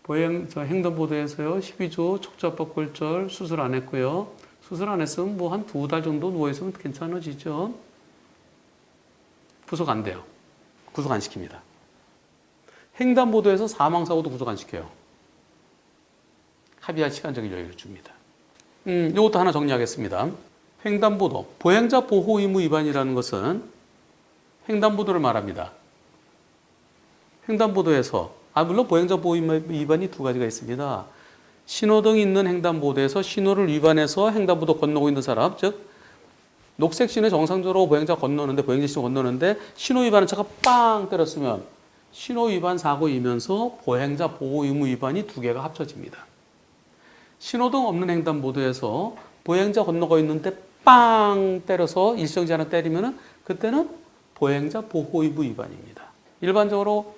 횡단보도에서요, 12조 척추압박골절 수술 안 했고요. 수술 안 했으면 뭐 한 2달 정도 누워있으면 괜찮아지죠. 구속 안 돼요. 구속 안 시킵니다. 횡단보도에서 사망사고도 구속 안 시켜요. 합의할 시간적인 여유를 줍니다. 이것도 하나 정리하겠습니다. 횡단보도, 보행자 보호 의무 위반이라는 것은 횡단보도를 말합니다. 횡단보도에서, 물론 보행자 보호 의무 위반이 두 가지가 있습니다. 신호등이 있는 횡단보도에서 신호를 위반해서 횡단보도 건너고 있는 사람, 즉 녹색 신호 정상적으로 보행자 건너는데, 보행자 신호 건너는데 신호 위반한 차가 빵 때렸으면 신호 위반 사고이면서 보행자 보호 의무 위반이 두 개가 합쳐집니다. 신호등 없는 횡단보도에서 보행자 건너고 있는데 빵 때려서 일정 제한을 때리면은 그때는 보행자 보호 의무 위반입니다. 일반적으로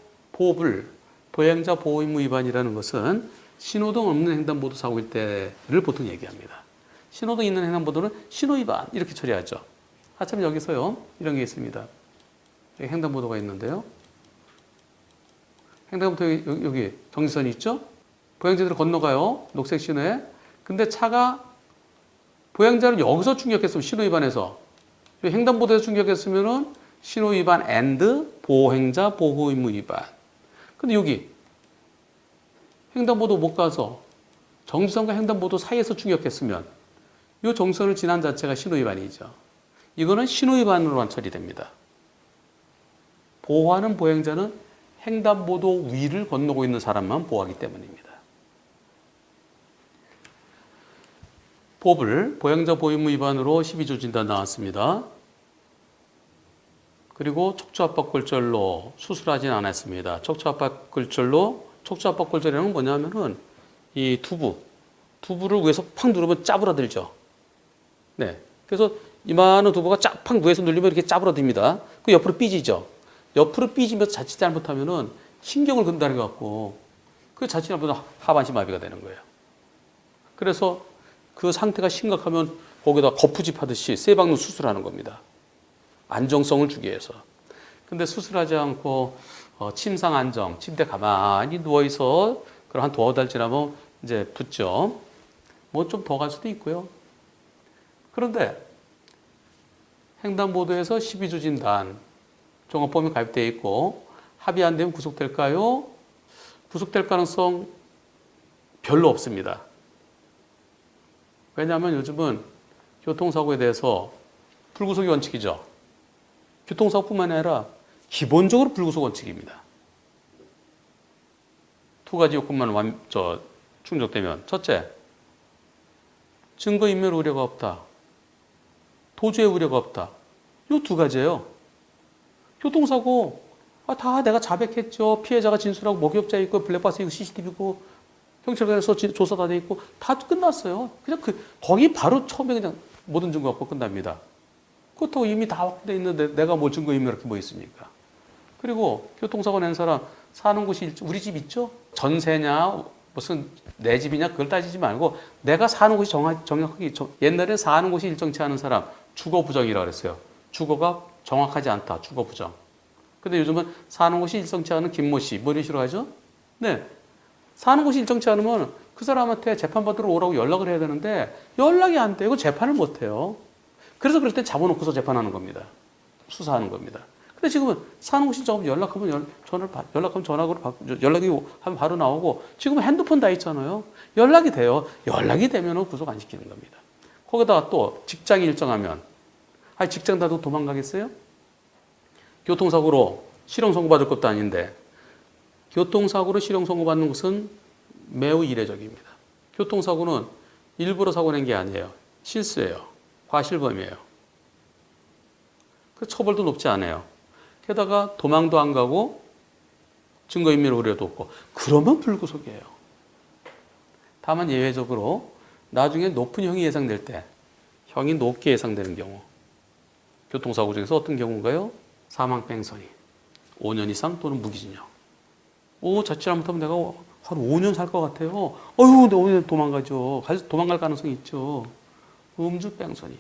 보행자 보호 의무 위반이라는 것은 신호등 없는 횡단보도 사고일 때를 보통 얘기합니다. 신호등 있는 횡단보도는 신호 위반 이렇게 처리하죠. 참 여기서요 이런 게 있습니다. 여기 횡단보도가 있는데요. 횡단보도 여기 정지선이 있죠. 보행자들을 건너가요. 녹색 신호에. 근데 차가 보행자를 여기서 충격했으면 신호 위반해서 횡단보도에서 충격했으면은 신호 위반 앤드 보행자 보호 의무 위반. 근데 여기 횡단보도 못 가서 정지선과 횡단보도 사이에서 충격했으면 이 정지선을 지난 자체가 신호 위반이죠. 이거는 신호 위반으로만 처리됩니다. 보호하는 보행자는 횡단보도 위를 건너고 있는 사람만 보호하기 때문입니다. 보불, 보행자 보호 의무 위반으로 12조 진단 나왔습니다. 그리고 척추압박골절로 수술하진 않았습니다. 척추압박골절이라는 뭐냐면은 이 두부를 위에서 팍 누르면 짜부라들죠. 네. 그래서 이만한 두부가 팍 위에서 눌리면 이렇게 짜부라듭니다. 그 옆으로 삐지죠. 옆으로 삐지면서 자칫 잘못하면은 신경을 건드려 갖고 그 자칫 잘못하면 하반신 마비가 되는 거예요. 그래서 그 상태가 심각하면 거기다 거푸집 하듯이 쇠박로 수술하는 겁니다. 안정성을 주기 위해서. 근데 수술하지 않고 침상 안정, 침대 가만히 누워있어. 그럼 한 두어 달 지나면 이제 붓죠. 뭐 좀 더 갈 수도 있고요. 그런데 횡단보도에서 12조 진단, 종합범위 가입되어 있고 합의 안 되면 구속될까요? 구속될 가능성 별로 없습니다. 왜냐하면 요즘은 교통사고에 대해서 불구속이 원칙이죠. 교통사고뿐만 아니라 기본적으로 불구속 원칙입니다. 두 가지 요건만 충족되면, 첫째, 증거인멸 우려가 없다. 도주의 우려가 없다. 이 두 가지예요. 교통사고 다 내가 자백했죠. 피해자가 진술하고 목격자 있고 블랙박스 있고 CCTV고 경찰관에서 조사 다 돼 있고 다 끝났어요. 그냥 거기 바로 처음에 그냥 모든 증거 갖고 끝납니다. 그것도 이미 다 확보돼 있는데 내가 뭐 증거인멸 이렇게 뭐 있습니까? 그리고 교통사고 낸 사람 사는 곳이 우리 집 있죠? 전세냐 무슨 내 집이냐 그걸 따지지 말고 내가 사는 곳이 정확하게 옛날에 사는 곳이 일정치 않은 사람 주거 부정이라고 그랬어요. 주거가 정확하지 않다. 주거 부정. 근데 요즘은 사는 곳이 일정치 않은 김모 씨 뭐 이런 식으로 하죠? 네. 사는 곳이 일정치 않으면 그 사람한테 재판받으러 오라고 연락을 해야 되는데 연락이 안 되고 재판을 못 해요. 그래서 그럴 때 잡아놓고서 재판하는 겁니다. 수사하는 겁니다. 근데 지금은 사는 곳이 조금 연락하면 전화로 연락이 하면 바로 나오고 지금은 핸드폰 다 있잖아요. 연락이 돼요. 연락이 되면 구속 안 시키는 겁니다. 거기다가 또 직장이 일정하면 직장 다도 도망가겠어요? 교통사고로 실형 선고받을 것도 아닌데 교통사고로 실형 선고받는 것은 매우 이례적입니다. 교통사고는 일부러 사고 낸 게 아니에요. 실수예요. 과실범이에요. 그 처벌도 높지 않아요. 게다가 도망도 안 가고 증거인멸 우려도 없고 그러면 불구속이에요. 다만 예외적으로 나중에 높은 형이 예상될 때 형이 높게 예상되는 경우 교통사고 중에서 어떤 경우인가요? 사망뺑소니 5년 이상 또는 무기징역. 자칫 잘못하면 내가 한 5년 살 것 같아요. 내 5년 도망가죠. 도망갈 가능성이 있죠. 음주뺑소니,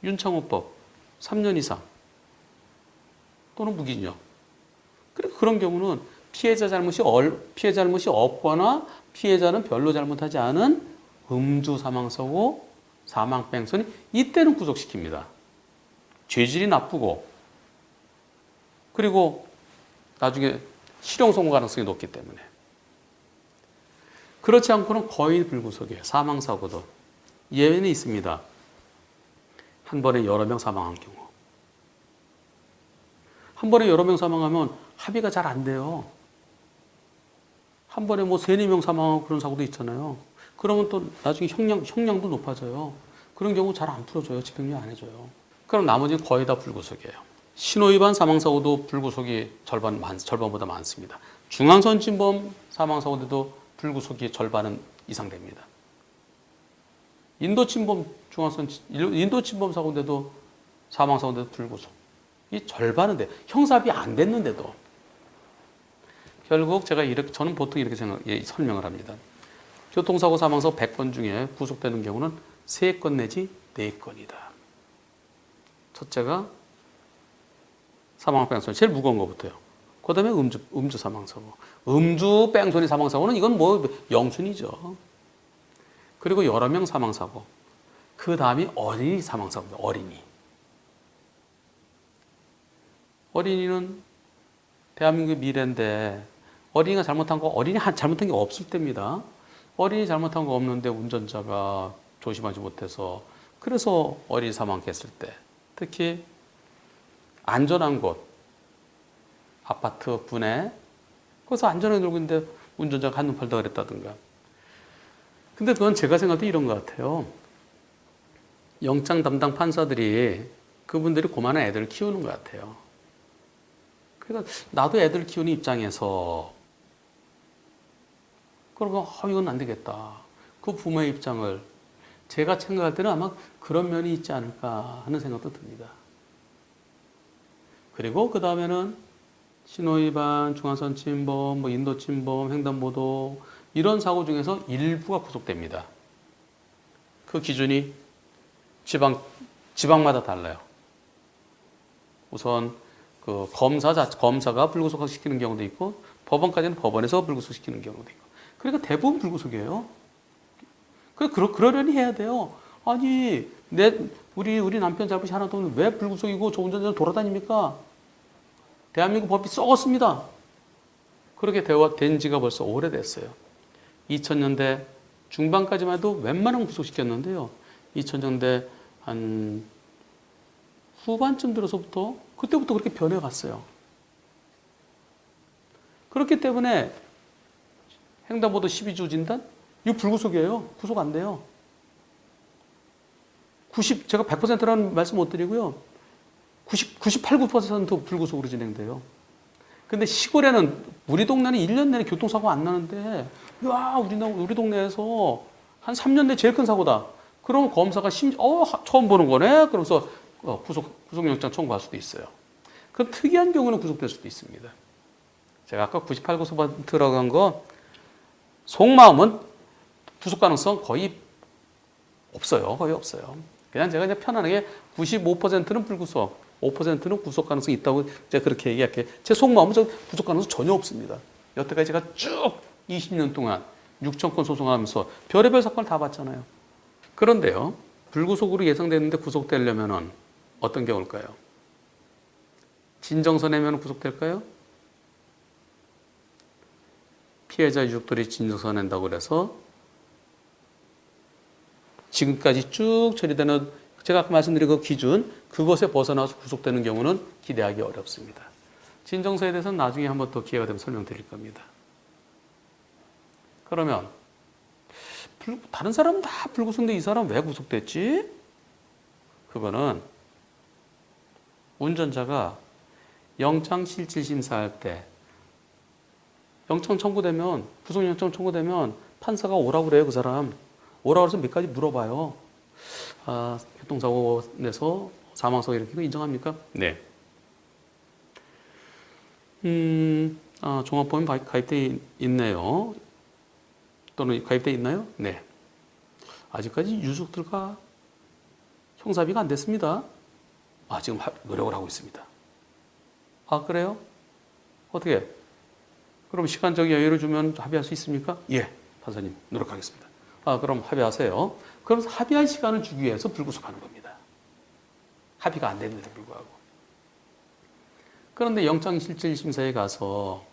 윤창호법 3년 이상 또는 무기징역. 그런 경우는 피해자 잘못이 없거나 피해자는 별로 잘못하지 않은 음주 사망사고 사망뺑소니 이때는 구속시킵니다. 죄질이 나쁘고 그리고 나중에 실형 선고 가능성이 높기 때문에. 그렇지 않고는 거의 불구속이에요. 사망사고도. 예외는 있습니다. 한 번에 여러 명 사망한 경우. 한 번에 여러 명 사망하면 합의가 잘 안 돼요. 한 번에 뭐 3, 4명 사망하고 그런 사고도 있잖아요. 그러면 또 나중에 형량도 높아져요. 그런 경우 잘 안 풀어줘요. 집행유예 안 해줘요. 그럼 나머지는 거의 다 불구속이에요. 신호위반 사망사고도 불구속이 절반보다 많습니다. 중앙선진범 사망사고도 불구속이 절반은 이상 됩니다. 인도침범 사고인데도 사망사고인데도 불구속. 이 절반은 돼. 형사합의 안 됐는데도. 결국 저는 보통 이렇게 설명을 합니다. 교통사고 사망사고 100건 중에 구속되는 경우는 3건 내지 4건이다. 첫째가 사망뺑소니 제일 무거운 것부터요. 그 다음에 음주 사망사고. 음주 뺑소니 사망사고는 이건 뭐 영순이죠. 그리고 여러 명 사망사고. 그 다음이 어린이 사망사고입니다. 어린이는 대한민국의 미래인데 어린이가 잘못한 게 없을 때입니다. 어린이 잘못한 거 없는데 운전자가 조심하지 못해서 그래서 어린이 사망했을 때 특히 안전한 곳 아파트 분해 거기서 안전하게 놀고 있는데 운전자가 한눈 팔다 그랬다든가. 근데 그건 제가 생각할 때 이런 것 같아요. 영장 담당 판사들이 그분들이 고만한 애들을 키우는 것 같아요. 그러니까 나도 애들 키우는 입장에서 그러면 이건 안 되겠다. 그 부모의 입장을 제가 생각할 때는 아마 그런 면이 있지 않을까 하는 생각도 듭니다. 그리고 그 다음에는 신호위반, 중앙선침범, 인도침범, 횡단보도 이런 사고 중에서 일부가 구속됩니다. 그 기준이 지방마다 달라요. 우선 그 검사가 불구속시키는 경우도 있고 법원까지는 법원에서 불구속시키는 경우도 있고. 그러니까 대부분 불구속이에요. 그러려니 해야 돼요. 아니 우리 남편 잘못이 하나도 없는데 왜 불구속이고 저 운전자는 돌아다닙니까? 대한민국 법이 썩었습니다. 그렇게 된 지가 벌써 오래됐어요. 2000년대 중반까지만 해도 웬만하면 구속시켰는데요. 2000년대 한 후반쯤 들어서부터 그때부터 그렇게 변해갔어요. 그렇기 때문에 횡단보도 12주 진단? 이거 불구속이에요. 구속 안 돼요. 제가 100%라는 말씀 못 드리고요. 98, 9% 불구속으로 진행돼요. 근데 시골에는 우리 동네는 1년 내내 교통사고 안 나는데 야 우리 동네에서 한 3년 내 제일 큰 사고다. 그러면 검사가 처음 보는 거네? 그러면서 구속영장 청구할 수도 있어요. 그럼 특이한 경우는 구속될 수도 있습니다. 제가 아까 98, 9%라고 한 거 속마음은 구속 가능성 거의 없어요. 그냥 제가 편안하게 95%는 불구속, 5%는 구속 가능성이 있다고 제가 그렇게 얘기할게요. 제 속마음은 구속 가능성 전혀 없습니다. 여태까지 제가 쭉 20년 동안 6천 건 소송하면서 별의별 사건을 다 봤잖아요. 그런데요, 불구속으로 예상됐는데 구속되려면 어떤 경우일까요? 진정서 내면 구속될까요? 피해자 유족들이 진정서 낸다고 그래서 지금까지 쭉 처리되는 제가 아까 말씀드린 그 기준 그것에 벗어나서 구속되는 경우는 기대하기 어렵습니다. 진정서에 대해서는 나중에 한번 더 기회가 되면 설명드릴 겁니다. 그러면 다른 사람은 다 불구속인데 이 사람 왜 구속됐지? 그거는 운전자가 영장실질심사할 때 영장 청구되면 구속영장 청구되면 판사가 오라고 그래요. 그 사람 오라고 해서 몇 가지 물어봐요. 교통사고 내서 사망사고 이렇게 거 인정합니까? 네. 종합보험 가입돼 있네요. 또는 가입돼 있나요? 네. 아직까지 유족들과 형사합의가 안 됐습니다. 지금 노력을 하고 있습니다. 그래요? 어떻게? 그럼 시간적 여유를 주면 합의할 수 있습니까? 예, 판사님 노력하겠습니다. 그럼 합의하세요. 그럼 합의할 시간을 주기 위해서 불구속하는 겁니다. 합의가 안 됐는데도 불구하고. 그런데 영장실질심사에 가서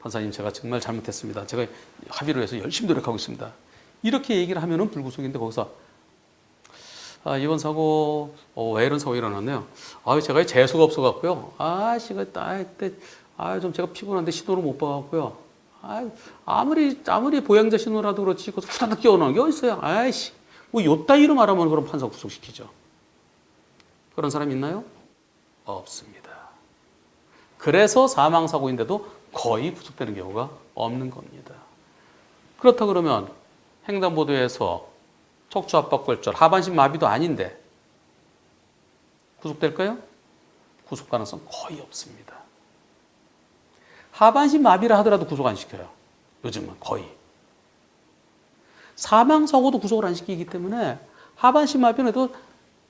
판사님 제가 정말 잘못했습니다. 제가 합의를 해서 열심히 노력하고 있습니다. 이렇게 얘기를 하면은 불구속인데 거기서 이번 사고 왜 이런 사고 일어났네요. 제가 재수가 없어갖고요. 좀 제가 피곤한데 신호를 못 봐갖고요. 아무리 보양자 신호라도 그렇지 그 후다닥 끼워넣은 게 어딨어요. 뭐 요따위로 말하면 그럼 판사 구속시키죠. 그런 사람 있나요? 없습니다. 그래서 사망사고인데도 거의 구속되는 경우가 없는 겁니다. 그렇다 그러면 횡단보도에서 척추압박골절, 하반신 마비도 아닌데 구속될까요? 구속 가능성 거의 없습니다. 하반신 마비라 하더라도 구속 안 시켜요. 요즘은 거의. 사망사고도 구속을 안 시키기 때문에 하반신 마비는 해도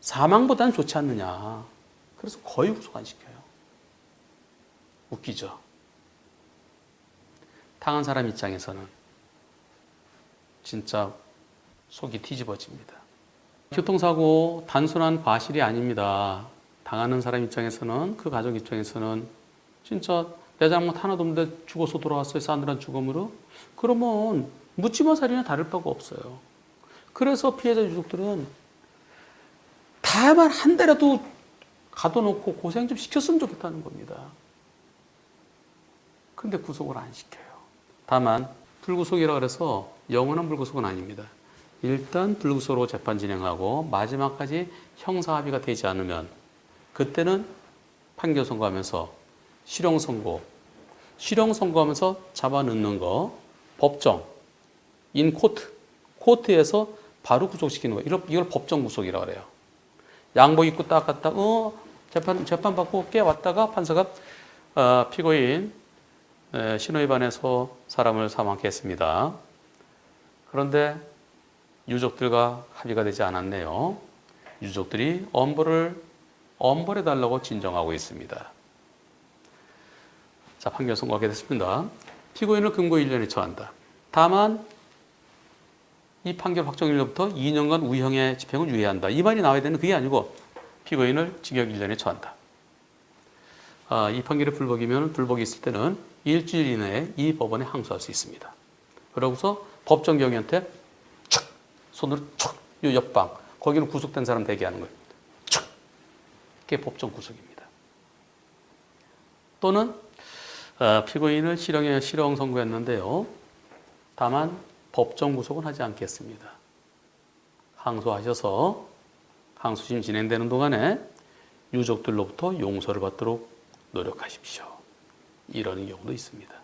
사망보다는 좋지 않느냐. 그래서 거의 구속 안 시켜요. 웃기죠? 당한 사람 입장에서는 진짜 속이 뒤집어집니다. 교통사고 단순한 과실이 아닙니다. 당하는 사람 입장에서는, 그 가족 입장에서는 진짜 내 잘못 하나도 없는데 죽어서 돌아왔어요. 싸늘한 죽음으로. 그러면 묻지마 살인이나 다를 바가 없어요. 그래서 피해자 유족들은 다만 한 달이라도 가둬놓고 고생 좀 시켰으면 좋겠다는 겁니다. 근데 구속을 안 시켜요. 다만 불구속이라 그래서 영원한 불구속은 아닙니다. 일단 불구속으로 재판 진행하고 마지막까지 형사 합의가 되지 않으면 그때는 판결 선고하면서 실형 선고하면서 잡아넣는 거, 법정, 코트에서 바로 구속시키는 거, 이걸 법정 구속이라고 그래요. 양복 입고 딱 갔다, 재판 받고 깨왔다가 판사가 피고인 신호위반해서 사람을 사망케 했습니다. 그런데 유족들과 합의가 되지 않았네요. 유족들이 엄벌해달라고 진정하고 있습니다. 자, 판결 선고하게 됐습니다. 피고인을 금고 1년에 처한다. 다만 이 판결 확정일로부터 2년간 우형의 집행을 유예한다. 이 말이 나와야 되는 그게 아니고 피고인을 징역 1년에 처한다. 이 판결이 불복이 있을 때는 일주일 이내에 이 법원에 항소할 수 있습니다. 그러고서 법정 경위한테 손으로 촉, 요 옆방, 거기는 구속된 사람 대기하는 거예요. 촉, 그게 법정 구속입니다. 또는 피고인을 실형 선고했는데요. 다만 법정 구속은 하지 않겠습니다. 항소하셔서 항소심 진행되는 동안에 유족들로부터 용서를 받도록 노력하십시오. 이런 경우도 있습니다.